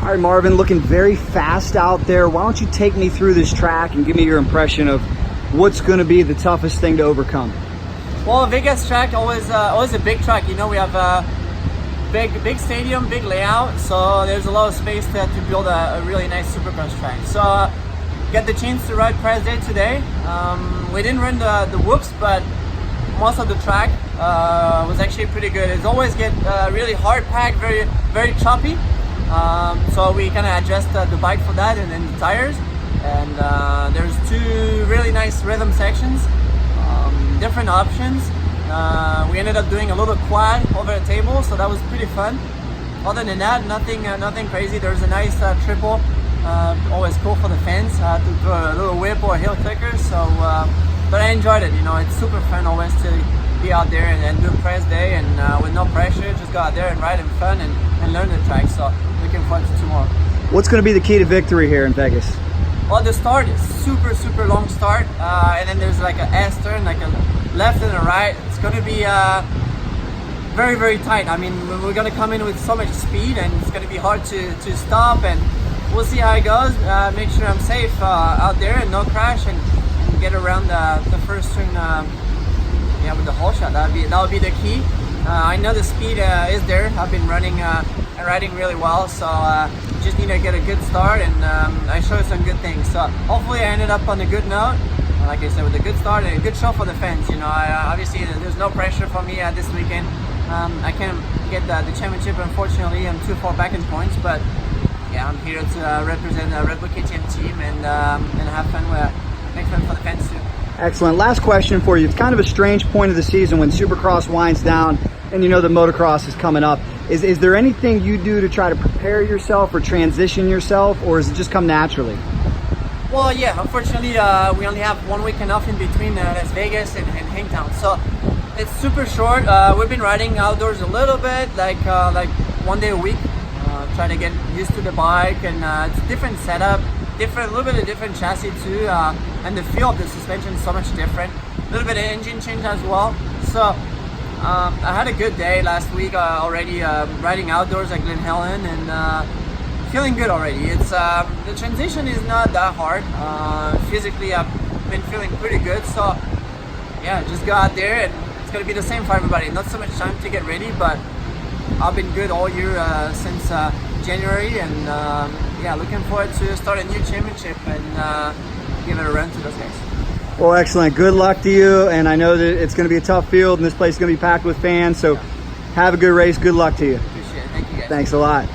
All right, Marvin, looking very fast out there. Why don't you take me through this track and give me your impression of what's going to be the toughest thing to overcome? Well, Vegas track always a big track. You know, we have a big stadium, big layout, so there's a lot of space to build a really nice Supercross track. So get the chance to ride press day today. We didn't run the whoops, but most of the track was actually pretty good. It's always get really hard packed, very choppy. So we kind of adjust the bike for that, and then the tires. And there's two really nice rhythm sections, different options. We ended up doing a little quad over a table, so that was pretty fun. Other than that, nothing crazy. There's a nice triple, always cool for the fans to throw a little whip or a heel clicker. So, but I enjoyed it. You know, it's super fun always to be out there and do press day and with no pressure, just go out there and ride and fun and learn the track. So looking forward to tomorrow. What's going to be the key to victory here in Vegas? Well, the start is super long start, and then there's like a S turn, like a left and a right. It's going to be very tight. I mean, we're going to come in with so much speed, and it's going to be hard to stop, and we'll see how it goes. Make sure I'm safe out there and no crash, and get around the first turn with the whole shot. That'll be the key. I know the speed is there. I've been running and riding really well, so just need to get a good start, and I showed some good things. So hopefully I ended up on a good note, like I said, with a good start and a good show for the fans. You know, obviously there's no pressure for me this weekend. I can't get the championship, unfortunately. I'm too far back in points, but yeah, I'm here to represent the Red Bull KTM team and have fun make fun for the fans too. Excellent. Last question for you. It's kind of a strange point of the season when Supercross winds down and you know the motocross is coming up. Is there anything you do to try to prepare yourself or transition yourself, or does it just come naturally? Well, yeah, unfortunately we only have 1 week enough in between Las Vegas and Hangtown, so it's super short. We've been riding outdoors a little bit, like 1 day a week, trying to get used to the bike, and it's a different setup, a little bit of different chassis too, and the feel of the suspension is so much different. A little bit of engine change as well. So I had a good day last week already, riding outdoors at Glen Helen, and feeling good already. It's the transition is not that hard. Physically, I've been feeling pretty good. So yeah, just go out there, and it's gonna be the same for everybody. Not so much time to get ready, but I've been good all year since January, and yeah, looking forward to start a new championship and give it a run to those guys. Well, excellent. Good luck to you, and I know that it's going to be a tough field, and this place is going to be packed with fans, so have a good race. Good luck to you. Appreciate it. Thank you, guys. Thanks a lot.